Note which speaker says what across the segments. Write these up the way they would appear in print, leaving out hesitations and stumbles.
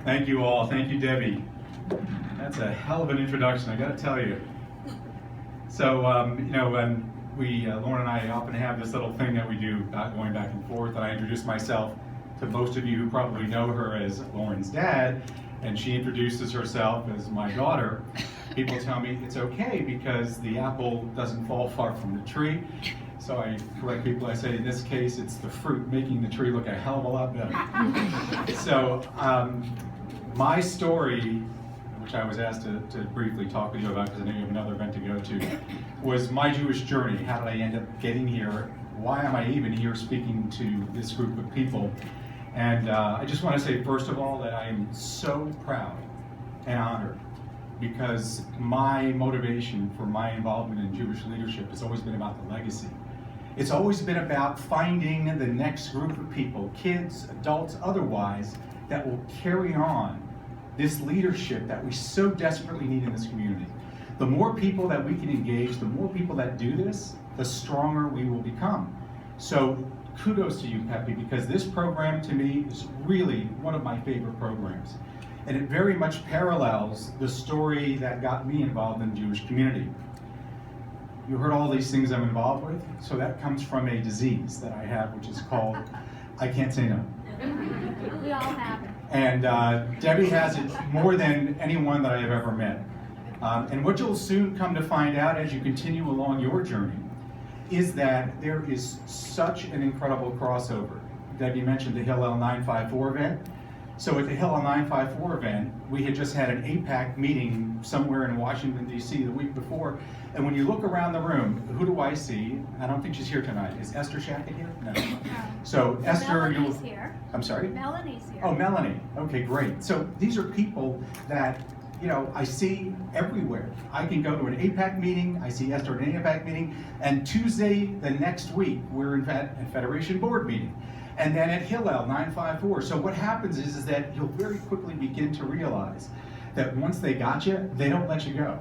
Speaker 1: Thank you all. Thank you, Debbie. That's a hell of an introduction, I got to tell you. So, when Lauren and I often have this little thing that we do, going back and forth, and I introduce myself to most of you who probably know her as Lauren's dad, and she introduces herself as my daughter. People tell me it's okay because the apple doesn't fall far from the tree. So I correct people, I say in this case it's the fruit making the tree look a hell of a lot better. So my story, which I was asked to briefly talk with you about because I know you have another event to go to, was my Jewish journey. How did I end up getting here? Why am I even here speaking to this group of people? And I just want to say, first of all, that I am so proud and honored because my motivation for my involvement in Jewish leadership has always been about the legacy. It's always been about finding the next group of people, kids, adults, otherwise, that will carry on this leadership that we so desperately need in this community. The more people that we can engage, the more people that do this, the stronger we will become. So kudos to you, Pepe, because this program to me is really one of my favorite programs. And it very much parallels the story that got me involved in the Jewish community. You heard all these things I'm involved with, so that comes from a disease that I have, which is called I can't say no.
Speaker 2: We all have it.
Speaker 1: And Debbie has it more than anyone that I have ever met. And what you'll soon come to find out as you continue along your journey is that there is such an incredible crossover. Debbie mentioned the Hillel 954 event. So at the Hillel 954 event, we had just had an APAC meeting somewhere in Washington, D.C. the week before. And when you look around the room, who do I see? I don't think she's here tonight. Is Esther Shaka here? No. So Esther,
Speaker 2: Melanie's here.
Speaker 1: I'm sorry?
Speaker 2: Melanie's here.
Speaker 1: Oh, Melanie. Okay, great. So these are people that, I see everywhere. I can go to an APAC meeting, I see Esther at an APAC meeting, and Tuesday the next week, we're in a Federation board meeting. And then at Hillel 954. So what happens is that you'll very quickly begin to realize that once they got you, they don't let you go.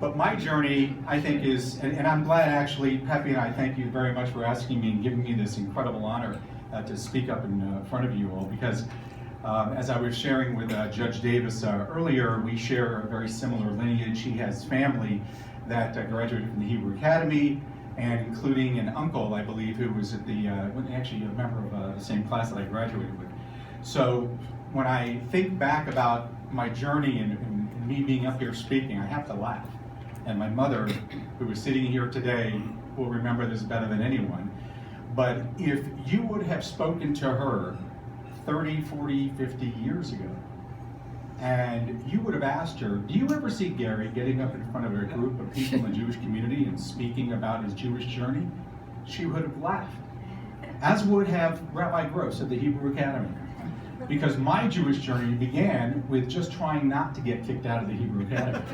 Speaker 1: But my journey, I think, is, and I'm glad actually, Pepe and I thank you very much for asking me and giving me this incredible honor to speak up in front of you all, because as I was sharing with Judge Davis earlier, we share a very similar lineage. He has family that graduated from the Hebrew Academy, and including an uncle, I believe, who was at actually a member of the same class that I graduated with. So when I think back about my journey and me being up here speaking, I have to laugh. And my mother, who is sitting here today, will remember this better than anyone. But if you would have spoken to her 30, 40, 50 years ago, and you would have asked her, do you ever see Gary getting up in front of a group of people in the Jewish community and speaking about his Jewish journey? She would have laughed, as would have Rabbi Gross at the Hebrew Academy. Because my Jewish journey began with just trying not to get kicked out of the Hebrew Academy.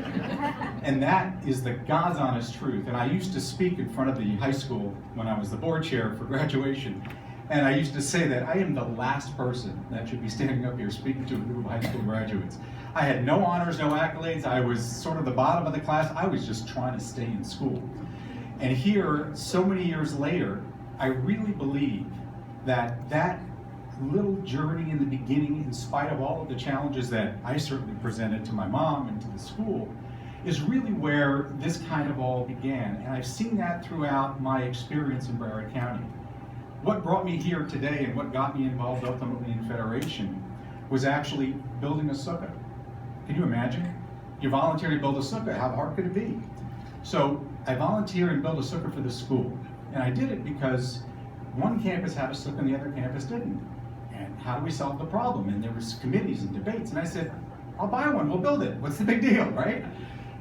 Speaker 1: And that is the God's honest truth. And I used to speak in front of the high school when I was the board chair for graduation. And I used to say that I am the last person that should be standing up here speaking to a group of high school graduates. I had no honors, no accolades. I was sort of the bottom of the class. I was just trying to stay in school. And here, so many years later, I really believe that that little journey in the beginning, in spite of all of the challenges that I certainly presented to my mom and to the school, is really where this kind of all began. And I've seen that throughout my experience in Broward County. What brought me here today and what got me involved ultimately in Federation was actually building a sukkah. Can you imagine? You volunteer to build a sukkah, how hard could it be? So I volunteered and built a sukkah for the school. And I did it because one campus had a sukkah and the other campus didn't. And how do we solve the problem? And there was committees and debates. And I said, I'll buy one, we'll build it. What's the big deal, right?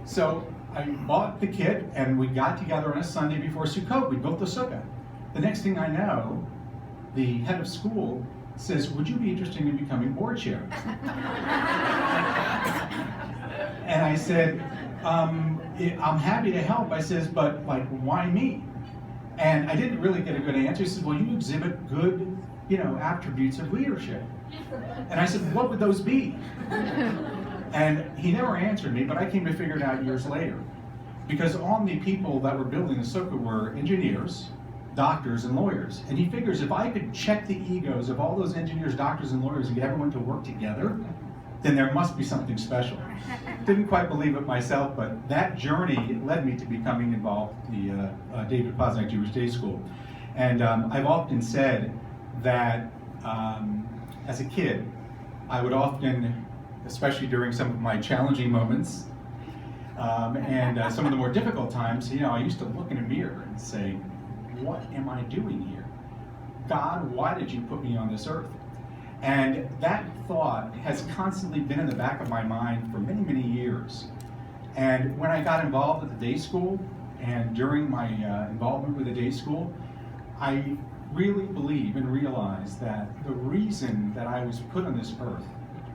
Speaker 1: So I bought the kit and we got together on a Sunday before Sukkot. We built the sukkah. The next thing I know, the head of school says, would you be interested in becoming board chair? And I said, I'm happy to help. I says, but why me? And I didn't really get a good answer. He said, well, you exhibit good, attributes of leadership. And I said, what would those be? And he never answered me, but I came to figure it out years later. Because all the people that were building the sukkah were engineers, doctors and lawyers. And he figures if I could check the egos of all those engineers, doctors, and lawyers and get everyone to work together, then there must be something special. Didn't quite believe it myself, but that journey led me to becoming involved in the David Posnack Jewish Day School. And I've often said that as a kid, I would often, especially during some of my challenging moments, and some of the more difficult times, I used to look in a mirror and say, what am I doing here? God, why did you put me on this earth? And that thought has constantly been in the back of my mind for many, many years. And when I got involved at the day school, and during my involvement with the day school, I really believe and realize that the reason that I was put on this earth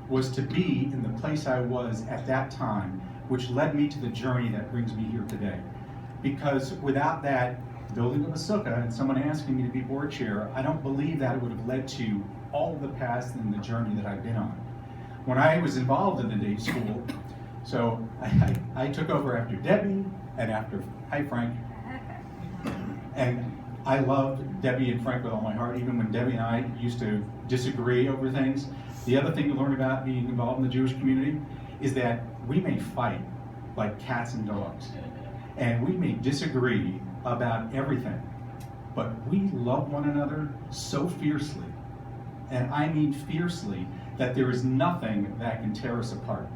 Speaker 1: was to be in the place I was at that time, which led me to the journey that brings me here today. Because without that building of a sukkah and someone asking me to be board chair, I don't believe that it would have led to all of the past and the journey that I've been on. When I was involved in the day school, so I took over after Debbie and after, hi Frank, and I loved Debbie and Frank with all my heart, even when Debbie and I used to disagree over things. The other thing to learn about being involved in the Jewish community is that we may fight like cats and dogs, and we may disagree about everything, but we love one another so fiercely, and I mean fiercely, that there is nothing that can tear us apart.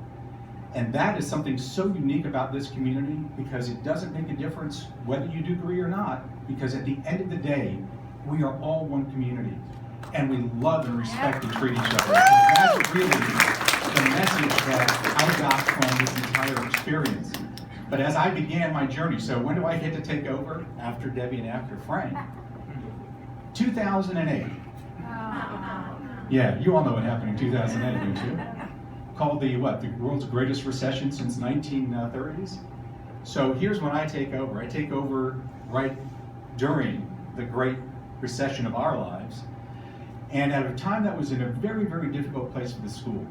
Speaker 1: And that is something so unique about this community, because it doesn't make a difference whether you do agree or not, because at the end of the day, we are all one community, and we love and respect and treat each other. And that's really the message that I got from this entire experience. But as I began my journey, so when do I get to take over after Debbie and after Frank? 2008. Yeah, you all know what happened in 2008, don't you? Called the world's greatest recession since 1930s. So here's when I take over. I take over right during the Great Recession of our lives, and at a time that was in a very, very difficult place for the school.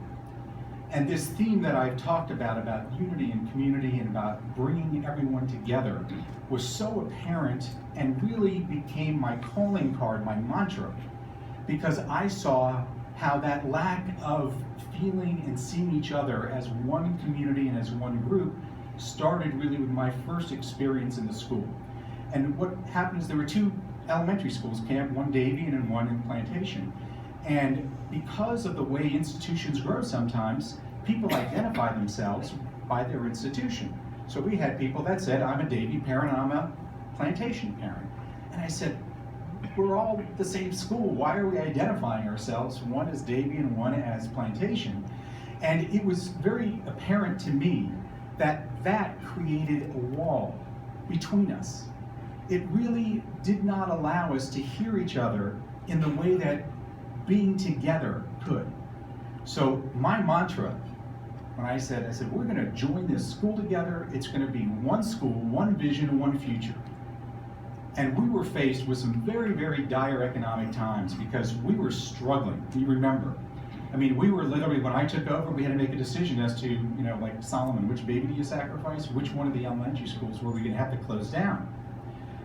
Speaker 1: And this theme that I've talked about unity and community and about bringing everyone together, was so apparent and really became my calling card, my mantra, because I saw how that lack of feeling and seeing each other as one community and as one group started really with my first experience in the school. And what happened is there were two elementary schools, Camp, one Davian and one in Plantation. And because of the way institutions grow sometimes, people identify themselves by their institution. So we had people that said, I'm a Davie parent, I'm a Plantation parent. And I said, we're all the same school. Why are we identifying ourselves, one as Davie and one as Plantation? And it was very apparent to me that that created a wall between us. It really did not allow us to hear each other in the way that being together could. So my mantra, when I said, we're gonna join this school together, it's gonna be one school, one vision, one future. And we were faced with some very, very dire economic times because we were struggling. You remember. I mean, we were literally, when I took over, we had to make a decision as to, like Solomon, which baby do you sacrifice? Which one of the elementary schools were we gonna have to close down?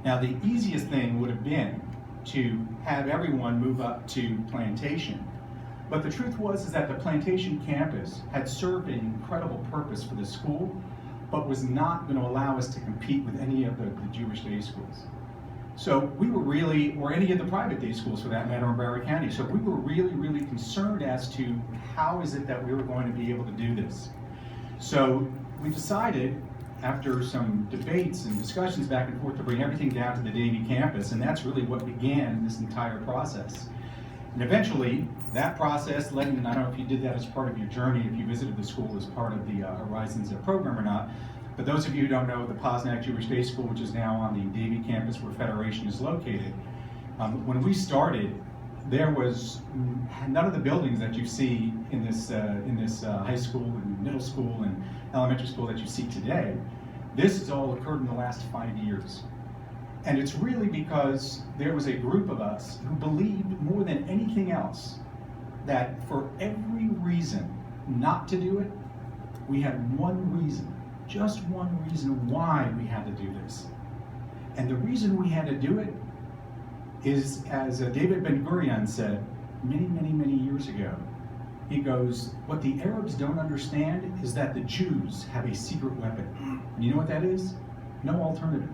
Speaker 1: Now, the easiest thing would have been to have everyone move up to Plantation. But the truth was that the Plantation campus had served an incredible purpose for the school, but was not going to allow us to compete with any of the Jewish day schools. So we were really, or any of the private day schools for that matter in Broward County, so we were really, really concerned as to how is it that we were going to be able to do this. So we decided, after some debates and discussions back and forth, to bring everything down to the Davie campus, and that's really what began this entire process. And eventually, that process led, and I don't know if you did that as part of your journey, if you visited the school as part of the Horizons program or not, but those of you who don't know, the Posnack Jewish Day School, which is now on the Davie campus where Federation is located, when we started, there was none of the buildings that you see in this high school and middle school and elementary school that you see today. This has all occurred in the last 5 years. And it's really because there was a group of us who believed more than anything else that for every reason not to do it, we had one reason, just one reason why we had to do this. And the reason we had to do it is, as David Ben-Gurion said many, many, many years ago, he goes, what the Arabs don't understand is that the Jews have a secret weapon. And you know what that is? No alternative.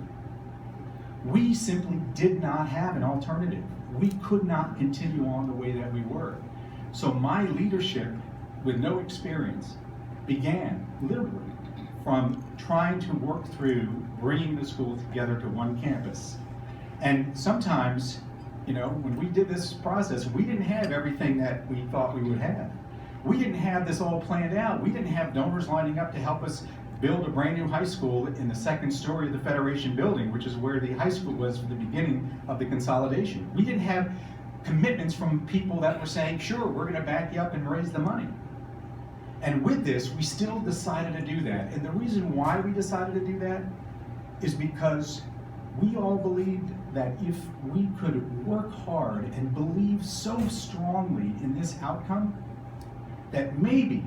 Speaker 1: We simply did not have an alternative. We could not continue on the way that we were. So my leadership, with no experience, began literally from trying to work through bringing the school together to one campus. And sometimes, you know, when we did this process, we didn't have everything that we thought we would have. We didn't have this all planned out. We didn't have donors lining up to help us build a brand new high school in the second story of the Federation building, which is where the high school was for the beginning of the consolidation. We didn't have commitments from people that were saying, sure, we're going to back you up and raise the money. And with this, we still decided to do that. And the reason why we decided to do that is because we all believed that if we could work hard and believe so strongly in this outcome, that maybe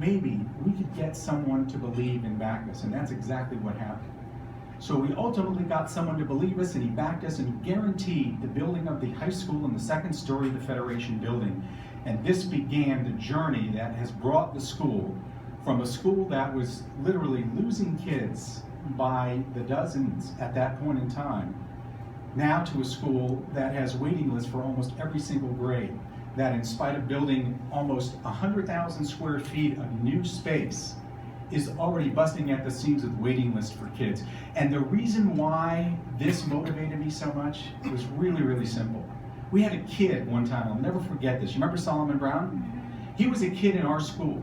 Speaker 1: we could get someone to believe and back us. And that's exactly what happened. So we ultimately got someone to believe us, and he backed us, and he guaranteed the building of the high school in the second story of the Federation building. And this began the journey that has brought the school from a school that was literally losing kids by the dozens at that point in time, now to a school that has waiting lists for almost every single grade, that in spite of building almost 100,000 square feet of new space, is already busting at the seams with waiting lists for kids. And the reason why this motivated me so much was really, really simple. We had a kid one time, I'll never forget this. You remember Solomon Brown? He was a kid in our school.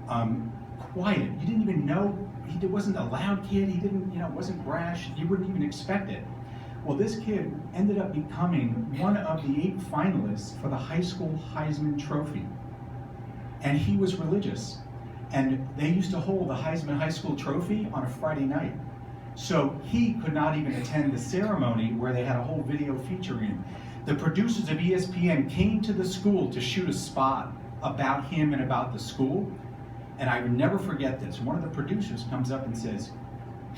Speaker 1: Quiet, you didn't even know, he wasn't a loud kid, he didn't, wasn't brash, you wouldn't even expect it. Well, this kid ended up becoming one of the 8 finalists for the high school Heisman Trophy. And he was religious. And they used to hold the Heisman High School Trophy on a Friday night. So he could not even attend the ceremony where they had a whole video featuring. The producers of ESPN came to the school to shoot a spot about him and about the school. And I would never forget this. One of the producers comes up and says,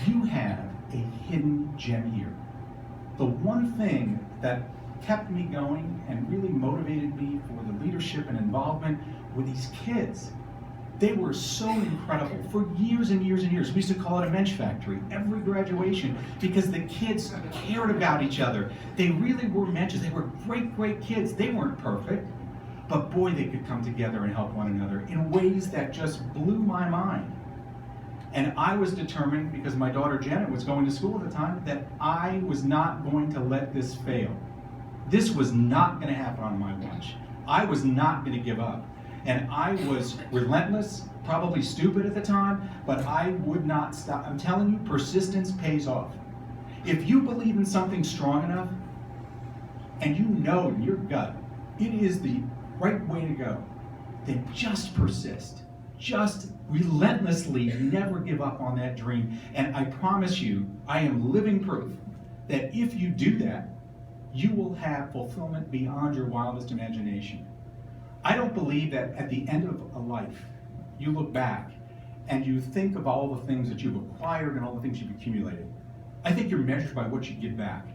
Speaker 1: "You have a hidden gem here." The one thing that kept me going and really motivated me for the leadership and involvement with these kids, they were so incredible for years and years and years. We used to call it a mensch factory every graduation because the kids cared about each other. They really were mensches. They were great, great kids. They weren't perfect, but boy, they could come together and help one another in ways that just blew my mind. And I was determined, because my daughter Janet was going to school at the time, that I was not going to let this fail. This was not going to happen on my watch. I was not going to give up. And I was relentless, probably stupid at the time, but I would not stop. I'm telling you, persistence pays off. If you believe in something strong enough, and you know in your gut it is the right way to go, then just persist. Just relentlessly never give up on that dream. And I promise you, I am living proof that if you do that, you will have fulfillment beyond your wildest imagination. I don't believe that at the end of a life, you look back and you think of all the things that you've acquired and all the things you've accumulated. I think you're measured by what you give back.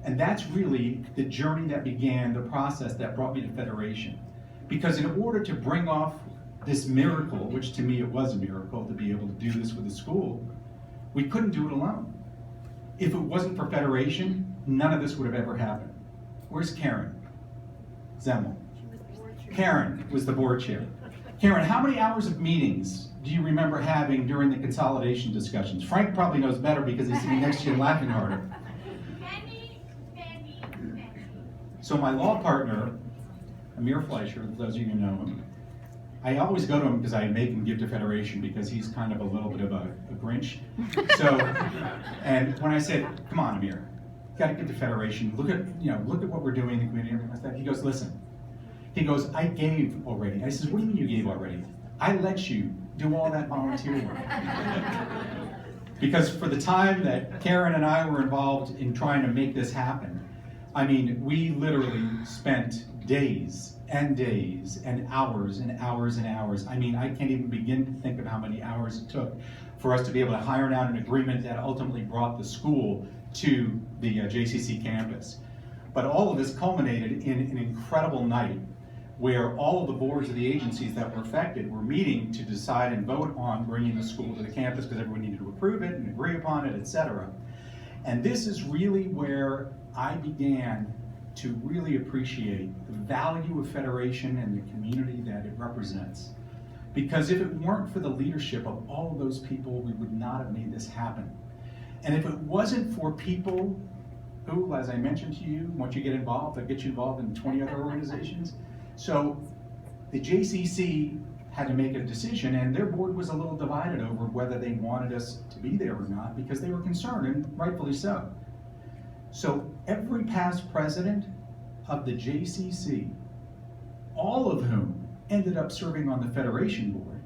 Speaker 1: And that's really the journey that began, the process that brought me to Federation. Because in order to bring off this miracle, which to me it was a miracle to be able to do this with the school, we couldn't do it alone. If it wasn't for Federation, none of this would have ever happened. Where's Karen Zemmel? Karen was the board chair. Karen, how many hours of meetings do you remember having during the consolidation discussions? Frank probably knows better because he's sitting next to you and laughing harder. So my law partner, Amir Fleischer, those of you who know him, I always go to him because I make him give to Federation because he's kind of a little bit of a Grinch. So, and when I said, "Come on, Amir, you got to give to Federation. Look at what we're doing in the community," and everything like that. He goes, "Listen." He goes, "I gave already." I says, "What do you mean you gave already?" "I let you do all that volunteer work." Because for the time that Karen and I were involved in trying to make this happen, I mean, we literally spent days and days and hours and hours and hours. I mean, I can't even begin to think of how many hours it took for us to be able to iron out an agreement that ultimately brought the school to the JCC campus. But all of this culminated in an incredible night where all of the boards of the agencies that were affected were meeting to decide and vote on bringing the school to the campus because everyone needed to approve it and agree upon it, etc. And this is really where I began to really appreciate the value of Federation and the community that it represents. Because if it weren't for the leadership of all of those people, we would not have made this happen. And if it wasn't for people who, as I mentioned to you, once you get involved, they'll get you involved in 20 other organizations. So the JCC had to make a decision, and their board was a little divided over whether they wanted us to be there or not, because they were concerned, and rightfully so. So every past president of the JCC, all of whom ended up serving on the Federation board,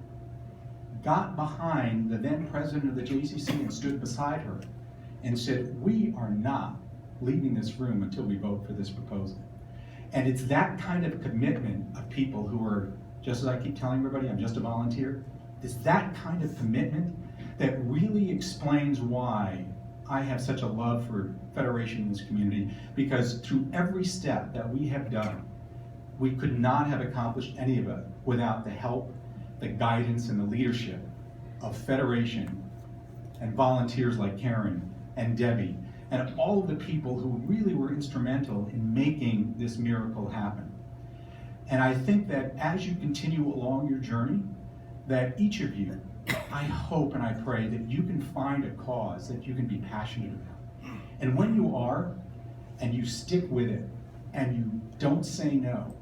Speaker 1: got behind the then president of the JCC and stood beside her and said, we are not leaving this room until we vote for this proposal. And it's that kind of commitment of people who are, just as I keep telling everybody, I'm just a volunteer. It's that kind of commitment that really explains why I have such a love for Federation in this community, because through every step that we have done, we could not have accomplished any of it without the help, the guidance, and the leadership of Federation and volunteers like Karen and Debbie and all of the people who really were instrumental in making this miracle happen. And I think that as you continue along your journey, that each of you, I hope and I pray that you can find a cause that you can be passionate about. And when you are, and you stick with it, and you don't say no,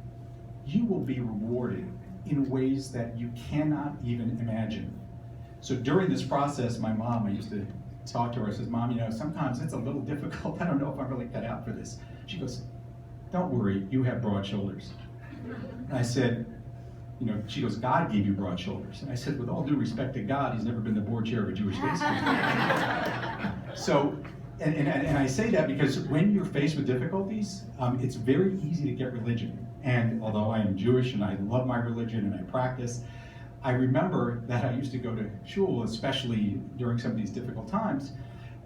Speaker 1: you will be rewarded in ways that you cannot even imagine. So during this process, my mom, I used to talk to her, I says, Mom, you know, sometimes it's a little difficult. I don't know if I'm really cut out for this. She goes, don't worry, you have broad shoulders. And I said, you know, she goes, God gave you broad shoulders. And I said, with all due respect to God, he's never been the board chair of a Jewish day school. So, and I say that because when you're faced with difficulties, it's very easy to get religion. And although I am Jewish and I love my religion and I practice, I remember that I used to go to shul, especially during some of these difficult times,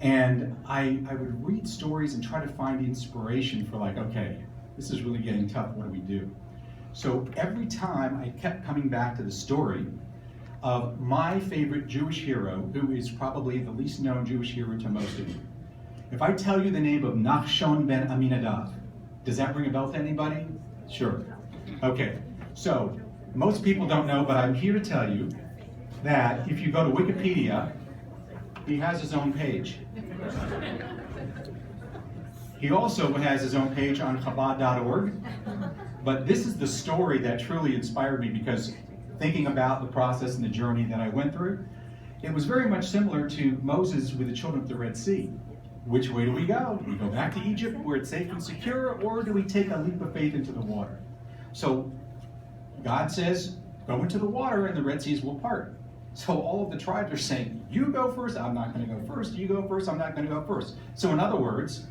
Speaker 1: and I would read stories and try to find inspiration for like, okay, this is really getting tough, what do we do? So every time I kept coming back to the story of my favorite Jewish hero, who is probably the least known Jewish hero to most of you. If I tell you the name of Nachshon ben Aminadav, does that ring a bell to anybody? Sure. Okay, so most people don't know, but I'm here to tell you that if you go to Wikipedia, he has his own page. He also has his own page on Chabad.org. But this is the story that truly inspired me, because thinking about the process and the journey that I went through, it was very much similar to Moses with the children of the Red Sea. Which way do we go? Do we go back to Egypt where it's safe and secure, or do we take a leap of faith into the water? So God says, go into the water and the Red Seas will part. So all of the tribes are saying, you go first, I'm not going to go first, you go first, I'm not going to go first. So in other words,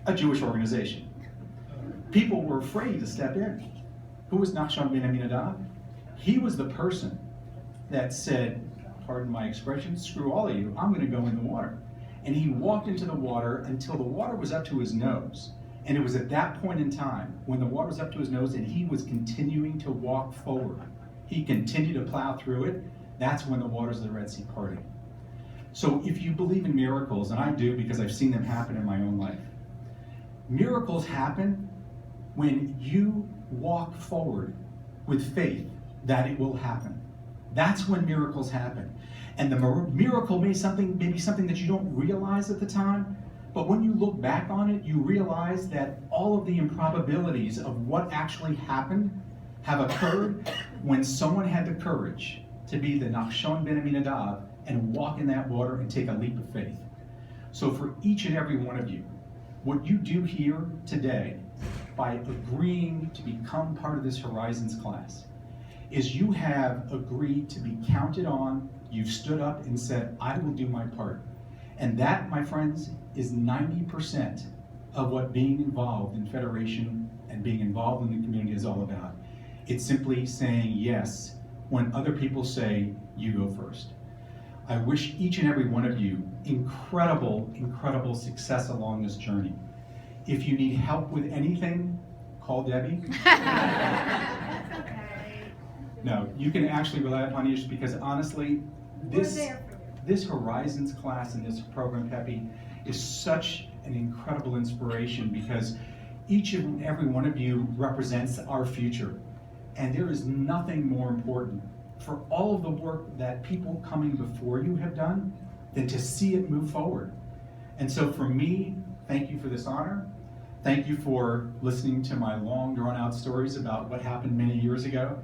Speaker 1: a Jewish organization. People were afraid to step in. Who was Nachshon ben Aminadav? He was the person that said, pardon my expression, screw all of you, I'm going to go in the water. And he walked into the water until the water was up to his nose. And it was at that point in time, when the water was up to his nose and he was continuing to walk forward, he continued to plow through it, that's when the waters of the Red Sea parted. So if you believe in miracles, and I do because I've seen them happen in my own life, miracles happen when you walk forward with faith that it will happen. That's when miracles happen. And the miracle may be something that you don't realize at the time, but when you look back on it, you realize that all of the improbabilities of what actually happened have occurred when someone had the courage to be the Nachshon ben Aminadav and walk in that water and take a leap of faith. So for each and every one of you, what you do here today by agreeing to become part of this Horizons class is you have agreed to be counted on. You've stood up and said, I will do my part. And that, my friends, is 90% of what being involved in Federation and being involved in the community is all about. It's simply saying yes when other people say, you go first. I wish each and every one of you incredible, incredible success along this journey. If you need help with anything, call Debbie.
Speaker 2: That's okay.
Speaker 1: No, you can actually rely upon Ish, because honestly,
Speaker 2: We're there for you.
Speaker 1: this Horizons class and this program, Peppy, is such an incredible inspiration, because each and every one of you represents our future. And there is nothing more important for all of the work that people coming before you have done than to see it move forward. And so for me, thank you for this honor. Thank you for listening to my long, drawn-out stories about what happened many years ago.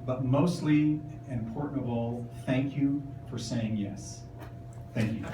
Speaker 1: But mostly, and important of all, thank you for saying yes. Thank you.